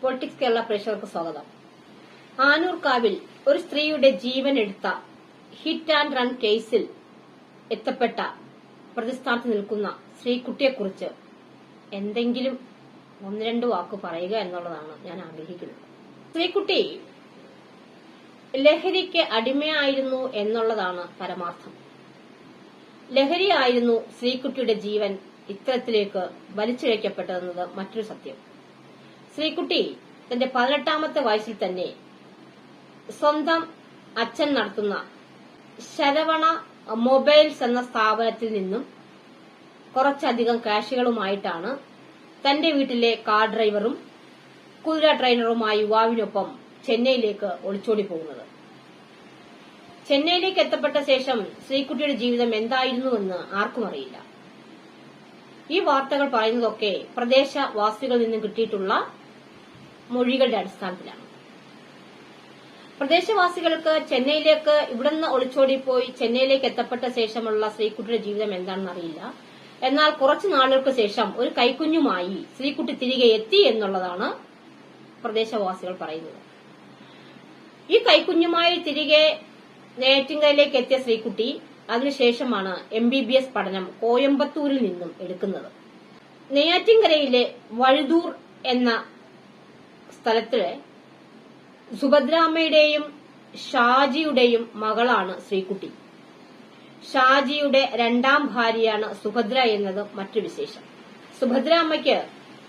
Politics Kerala പ്രേക്ഷകർക്ക് സ്വാഗതം. ആനൂർക്കാവിൽ ഒരു സ്ത്രീയുടെ ജീവൻ എടുത്ത ഹിറ്റ് ആൻഡ് റൺ കേസിൽ എത്തപ്പെട്ട പ്രതിസ്ഥാനത്ത് നിൽക്കുന്ന ശ്രീകുട്ടിയെക്കുറിച്ച് എന്തെങ്കിലും ഒന്ന് രണ്ട് വാക്ക് പറയുക എന്നുള്ളതാണ് ഞാൻ ആഗ്രഹിക്കുന്നത്. ശ്രീകുട്ടി ലഹരിക്ക് അടിമയായിരുന്നു എന്നുള്ളതാണ് പരമാർത്ഥം. ലഹരിയായിരുന്നു ശ്രീകുട്ടിയുടെ ജീവൻ ഇത്തരത്തിലേക്ക് വലിച്ചിഴക്കപ്പെട്ടതെന്നത് മറ്റൊരു സത്യം. ശ്രീകുട്ടി തന്റെ 18ാമത്തെ വയസ്സിൽ തന്നെ സ്വന്തം അച്ഛൻ നടത്തുന്ന ശരവണ മൊബൈൽസ് എന്ന സ്ഥാപനത്തിൽ നിന്നും കുറച്ചധികം കാശുകളുമായിട്ടാണ് തന്റെ വീട്ടിലെ കാർ ഡ്രൈവറും കുതിര ട്രെയിനറുമായ യുവാവിനൊപ്പം ചെന്നൈയിലേക്ക് ഒളിച്ചോടി പോകുന്നത്. ചെന്നൈയിലേക്ക് എത്തപ്പെട്ട ശേഷം ശ്രീകുട്ടിയുടെ ജീവിതം എന്തായിരുന്നുവെന്ന് ആർക്കും അറിയില്ല. ഈ വാർത്തകൾ പറയുന്നതൊക്കെ പ്രദേശവാസികളിൽ നിന്നും കിട്ടിയിട്ടുള്ള മൊഴികളുടെ അടിസ്ഥാനത്തിലാണ്. പ്രദേശവാസികൾക്ക് ചെന്നൈയിലേക്ക് ഇവിടുന്ന് ഒളിച്ചോടിപ്പോയി ചെന്നൈയിലേക്ക് എത്തപ്പെട്ട ശേഷമുള്ള ശ്രീകുട്ടിയുടെ ജീവിതം എന്താണെന്ന് അറിയില്ല. എന്നാൽ കുറച്ചു നാളുകൾക്ക് ശേഷം ഒരു കൈക്കുഞ്ഞുമായി ശ്രീകുട്ടി തിരികെ എത്തി എന്നുള്ളതാണ് പ്രദേശവാസികൾ പറയുന്നത്. ഈ കൈക്കുഞ്ഞുമായി തിരികെ നെയ്യാറ്റിൻകരയിലേക്ക് എത്തിയ ശ്രീകുട്ടി അതിനുശേഷമാണ് MBBS പഠനം കോയമ്പത്തൂരിൽ നിന്നും എടുക്കുന്നത്. നെയ്യാറ്റിൻകരയിലെ വഴുതൂർ എന്ന സ്ഥലത്തിലെ സുഭദ്രാമ്മയുടെയും ഷാജിയുടെയും മകളാണ് ശ്രീകുട്ടി. ഷാജിയുടെ 2ാം ഭാര്യയാണ് സുഭദ്ര എന്നത് മറ്റൊരു വിശേഷം. സുഭദ്രാമ്മയ്ക്ക്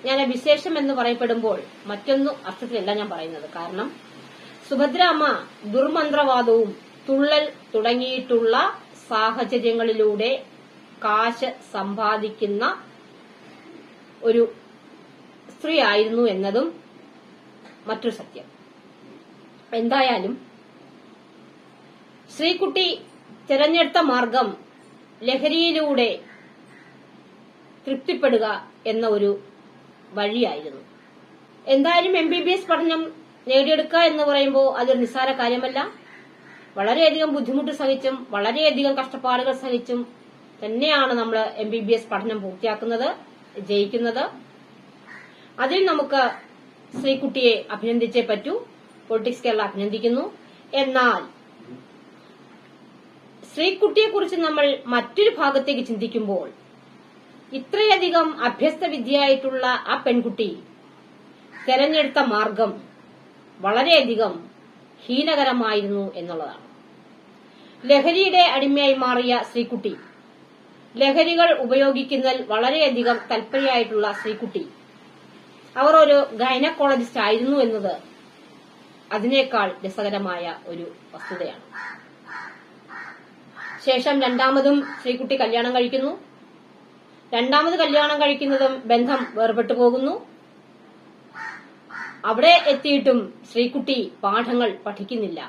ഞാൻ വിശേഷം എന്ന് പറയപ്പെടുമ്പോൾ മറ്റൊന്നും അർത്ഥത്തിലല്ല ഞാൻ പറയുന്നത്. കാരണം സുഭദ്രാമ്മ ദുർമന്ത്രവാദവും തുള്ളൽ തുടങ്ങിയിട്ടുള്ള സാഹചര്യങ്ങളിലൂടെ കാശ് സമ്പാദിക്കുന്ന ഒരു സ്ത്രീ ആയിരുന്നു എന്നതും മറ്റൊരു സത്യം. എന്തായാലും ശ്രീകുട്ടി തിരഞ്ഞെടുത്ത മാർഗം ലഹരിയിലൂടെ തൃപ്തിപ്പെടുക എന്ന ഒരു വഴിയായിരുന്നു. എന്തായാലും MBBS പഠനം നേടിയെടുക്കുക എന്ന് പറയുമ്പോൾ അതൊരു നിസ്സാര കാര്യമല്ല. വളരെയധികം ബുദ്ധിമുട്ട് സഹിച്ചും വളരെയധികം കഷ്ടപ്പാടുകൾ സഹിച്ചും തന്നെയാണ് നമ്മൾ MBBS പഠനം പൂർത്തിയാക്കുന്നത്, ജയിക്കുന്നത്. അതിൽ നമുക്ക് ശ്രീകുട്ടിയെ അഭിനന്ദിച്ചേ പറ്റൂ. പൊളിറ്റിക്സ് കേരള അഭിനന്ദിക്കുന്നു. എന്നാൽ ശ്രീകുട്ടിയെക്കുറിച്ച് നമ്മൾ മറ്റൊരു ഭാഗത്തേക്ക് ചിന്തിക്കുമ്പോൾ ഇത്രയധികം അഭ്യസ്ത വിദ്യയായിട്ടുള്ള ആ പെൺകുട്ടി തെരഞ്ഞെടുത്ത മാർഗം വളരെയധികം ഹീനകരമായിരുന്നു എന്നുള്ളതാണ്. ലഹരിയുടെ അടിമയായി മാറിയ ശ്രീകുട്ടി, ലഹരികൾ ഉപയോഗിക്കുന്നതിൽ വളരെയധികം തൽപരയായിട്ടുള്ള ശ്രീകുട്ടി, അവർ ഒരു ഗൈനക്കോളജിസ്റ്റ് ആയിരുന്നു എന്നത് അതിനേക്കാൾ രസകരമായ ഒരു വസ്തുതയാണ്. ശേഷം 2ാമതും ശ്രീകുട്ടി കല്യാണം കഴിക്കുന്നു. 2ാമത് കല്യാണം കഴിക്കുന്നതും ബന്ധം വേർപെട്ടു പോകുന്നു. അവിടെ എത്തിയിട്ടും ശ്രീകുട്ടി പാഠങ്ങൾ പഠിക്കുന്നില്ല.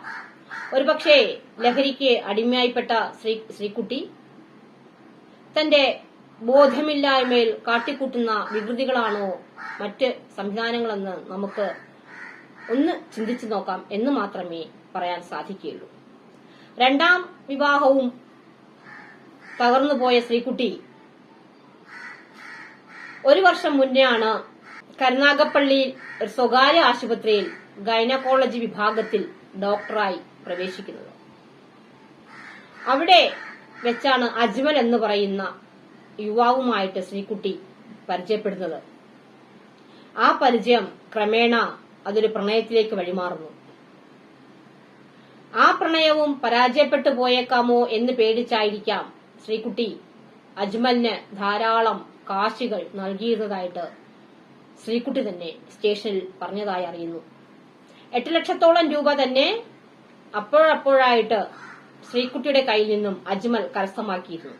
ഒരുപക്ഷെ ലഹരിക്ക് അടിമയായിപ്പെട്ട ശ്രീകുട്ടി തന്റെ ബോധമില്ലായ്മയിൽ കാട്ടിക്കൂട്ടുന്ന വികൃതികളാണോ മറ്റ് സംവിധാനങ്ങളെന്ന് നമുക്ക് ഒന്ന് ചിന്തിച്ചു നോക്കാം എന്ന് മാത്രമേ പറയാൻ സാധിക്കുകയുള്ളൂ. 2ാം വിവാഹവും തകർന്നുപോയ ശ്രീകുട്ടി 1 വർഷം മുന്നെയാണ് കരുനാഗപ്പള്ളിയിൽ ഒരു സ്വകാര്യ ആശുപത്രിയിൽ ഗൈനക്കോളജി വിഭാഗത്തിൽ ഡോക്ടറായി പ്രവേശിക്കുന്നത്. അവിടെ വെച്ചാണ് അജ്മൽ എന്ന് പറയുന്ന യുവാവുമായിട്ട് ശ്രീകുട്ടി പരിചയപ്പെടുന്നത്. ആ പരിചയം ക്രമേണ അതൊരു പ്രണയത്തിലേക്ക് വഴിമാറുന്നു. ആ പ്രണയവും പരാജയപ്പെട്ടു പോയേക്കാമോ എന്ന് പേടിച്ചായിരിക്കാം ശ്രീകുട്ടി അജ്മലിന് ധാരാളം കാശുകൾ നൽകിയിരുന്നതായിട്ട് ശ്രീകുട്ടി തന്നെ സ്റ്റേഷനിൽ പറഞ്ഞതായി അറിയുന്നു. 8 ലക്ഷത്തോളം രൂപ തന്നെ അപ്പോഴപ്പോഴായിട്ട് ശ്രീകുട്ടിയുടെ കയ്യിൽ നിന്നും അജ്മൽ കരസ്ഥമാക്കിയിരുന്നു.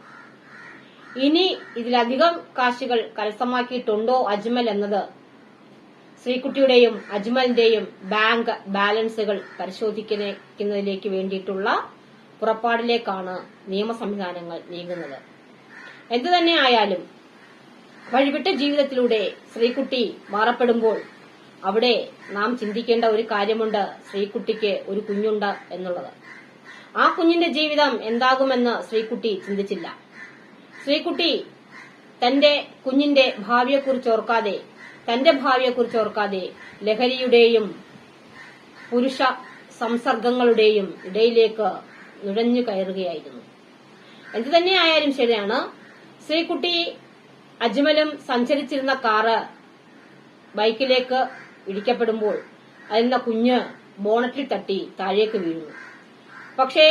ഇനി ഇതിലധികം കാശുകൾ കരസ്ഥമാക്കിയിട്ടുണ്ടോ അജ്മൽ എന്നത് ശ്രീകുട്ടിയുടെയും അജ്മലിന്റെയും ബാങ്ക് ബാലൻസുകൾ പരിശോധിക്കുന്നതിലേക്ക് വേണ്ടിയിട്ടുള്ള പുറപ്പാടിലേക്കാണ് നിയമ സംവിധാനങ്ങൾ നീങ്ങുന്നത്. എന്തുതന്നെ ആയാലും വഴിവിട്ട ജീവിതത്തിലൂടെ ശ്രീകുട്ടി മാറപ്പെടുമ്പോൾ അവിടെ നാം ചിന്തിക്കേണ്ട ഒരു കാര്യമുണ്ട്. ശ്രീകുട്ടിക്ക് ഒരു കുഞ്ഞുണ്ട് എന്നുള്ളത്. ആ കുഞ്ഞിന്റെ ജീവിതം എന്താകുമെന്ന് ശ്രീകുട്ടി ചിന്തിച്ചില്ല. ശ്രീകുട്ടി തന്റെ കുഞ്ഞിന്റെ ഭാവിയെക്കുറിച്ച് ഓർക്കാതെ തന്റെ ഭാവിയെക്കുറിച്ച് ഓർക്കാതെ ലഹരിയുടെയും പുരുഷ സംസർഗങ്ങളുടെയും ഇടയിലേക്ക് നുഴഞ്ഞു കയറുകയായിരുന്നു. എന്തു തന്നെയായാലും ശരിയാണ്, ശ്രീകുട്ടി അജ്മലും സഞ്ചരിച്ചിരുന്ന കാറ് ബൈക്കിലേക്ക് ഇടിക്കപ്പെടുമ്പോൾ അതിന്റെ കുഞ്ഞ് ബോണറ്റിൽ തട്ടി താഴേക്ക് വീഴുന്നു. പക്ഷേ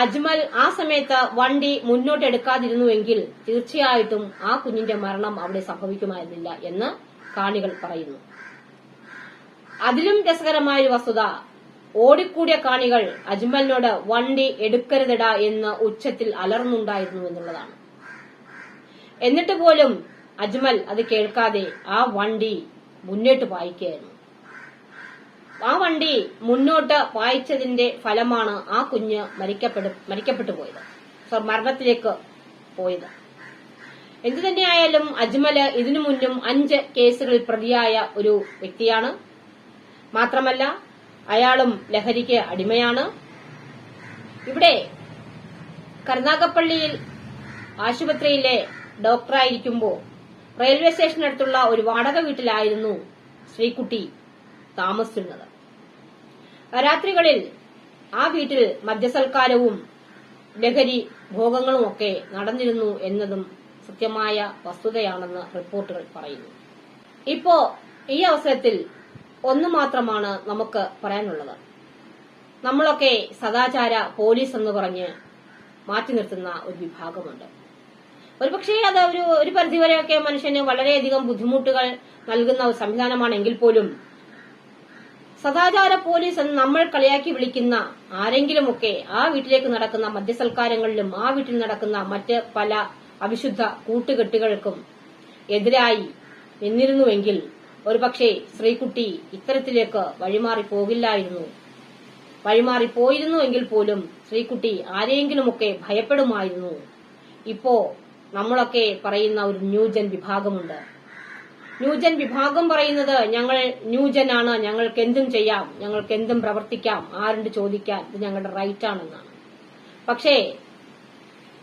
അജ്മൽ ആ സമയത്ത് വണ്ടി മുന്നോട്ടെടുക്കാതിരുന്നുവെങ്കിൽ തീർച്ചയായിട്ടും ആ കുഞ്ഞിന്റെ മരണം അവിടെ സംഭവിക്കുമായിരുന്നില്ല എന്ന് കാണികൾ പറയുന്നു. അതിലും രസകരമായ ഒരു വസ്തുത, ഓടിക്കൂടിയ കാണികൾ അജ്മലിനോട് വണ്ടി എടുക്കരുതടാ എന്ന് ഉച്ചത്തിൽ അലർന്നുണ്ടായിരുന്നു എന്നുള്ളതാണ്. എന്നിട്ട് പോലും അജ്മൽ അത് കേൾക്കാതെ ആ വണ്ടി മുന്നോട്ട് പായിക്കുകയായിരുന്നു. ആ വണ്ടി മുന്നോട്ട് പായിച്ചതിന്റെ ഫലമാണ് ആ കുഞ്ഞ് മരിക്കപ്പെട്ടു പോയത്, മരണത്തിലേക്ക് പോയത്. എന്തു തന്നെയായാലും അജ്മല് ഇതിനു മുന്നും 5 കേസുകളിൽ പ്രതിയായ ഒരു വ്യക്തിയാണ്. മാത്രമല്ല അയാളും ലഹരിക്ക് അടിമയാണ്. ഇവിടെ കരുനാഗപ്പള്ളിയിൽ ആശുപത്രിയിലെ ഡോക്ടറായിരിക്കുമ്പോൾ റെയിൽവേ സ്റ്റേഷനടുത്തുള്ള ഒരു വാടക വീട്ടിലായിരുന്നു ശ്രീകുട്ടി താമസിച്ചിരുന്നത്. രാത്രികളിൽ ആ വീട്ടിൽ മദ്യസൽക്കാരവും ലഹരി ഭോഗങ്ങളും ഒക്കെ നടന്നിരുന്നു എന്നതും സത്യമായ വസ്തുതയാണെന്ന് റിപ്പോർട്ടുകൾ പറയുന്നു. ഇപ്പോ ഈ അവസരത്തിൽ ഒന്നു മാത്രമാണ് നമുക്ക് പറയാനുള്ളത്. നമ്മളൊക്കെ സദാചാര പോലീസ് എന്ന് പറഞ്ഞ് മാറ്റി നിർത്തുന്ന ഒരു വിഭാഗമുണ്ട്. ഒരുപക്ഷെ അത് ഒരു പരിധിവരെയൊക്കെ മനുഷ്യന് വളരെയധികം ബുദ്ധിമുട്ടുകൾ നൽകുന്ന ഒരു സംവിധാനമാണെങ്കിൽ പോലും സദാചാര പോലീസ് എന്ന് നമ്മൾ കളിയാക്കി വിളിക്കുന്ന ആരെങ്കിലുമൊക്കെ ആ വീട്ടിലേക്ക് നടക്കുന്ന മദ്യസൽക്കാരങ്ങളിലും ആ വീട്ടിൽ നടക്കുന്ന മറ്റ് പല അവിശുദ്ധ കൂട്ടുകെട്ടുകൾക്കും എതിരായി നിന്നിരുന്നുവെങ്കിൽ ഒരുപക്ഷെ ശ്രീകുട്ടി ഇത്തരത്തിലേക്ക് വഴിമാറിപ്പോയിരുന്നുവെങ്കിൽ പോലും ശ്രീകുട്ടി ആരെങ്കിലുമൊക്കെ ഭയപ്പെടുമായിരുന്നു. ഇപ്പോ നമ്മളൊക്കെ പറയുന്ന ഒരു ന്യൂജൻ വിഭാഗമുണ്ട്. ന്യൂജൻ വിഭാഗം പറയുന്നത് ഞങ്ങൾ ന്യൂജനാണ്, ഞങ്ങൾക്ക് എന്തും ചെയ്യാം, ഞങ്ങൾക്ക് എന്തും പ്രവർത്തിക്കാം, ആരുണ്ട് ചോദിക്കാൻ, ഇത് ഞങ്ങളുടെ റൈറ്റ് ആണെന്നാണ്. പക്ഷേ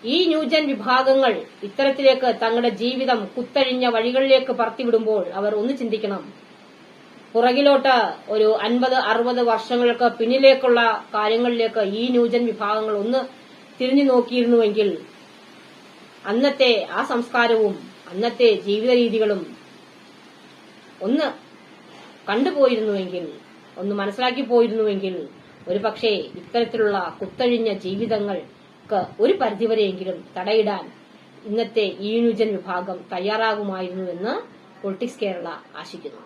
ഈ ന്യൂജൻ വിഭാഗങ്ങൾ ഇത്തരത്തിലേക്ക് തങ്ങളുടെ ജീവിതം കുത്തഴിഞ്ഞ വഴികളിലേക്ക് പറത്തിവിടുമ്പോൾ അവർ ഒന്ന് ചിന്തിക്കണം. പുറകിലോട്ട് ഒരു 50-60 വർഷങ്ങൾക്ക് പിന്നിലേക്കുള്ള കാര്യങ്ങളിലേക്ക് ഈ ന്യൂജൻ വിഭാഗങ്ങൾ ഒന്ന് തിരിഞ്ഞു നോക്കിയിരുന്നുവെങ്കിൽ അന്നത്തെ ആ സംസ്കാരവും അന്നത്തെ ജീവിത രീതികളും ഒന്ന് കണ്ടുപോയിരുന്നുവെങ്കിൽ, ഒന്ന് മനസ്സിലാക്കി പോയിരുന്നുവെങ്കിൽ ഒരുപക്ഷെ ഇത്തരത്തിലുള്ള കുത്തഴിഞ്ഞ ജീവിതങ്ങൾക്ക് ഒരു പരിധിവരെയെങ്കിലും തടയിടാൻ ഇന്നത്തെ ഈ ന്യൂജൻ വിഭാഗം തയ്യാറാകുമായിരുന്നുവെന്ന് പൊളിറ്റിക്സ് കേരള ആശിക്കുന്നു.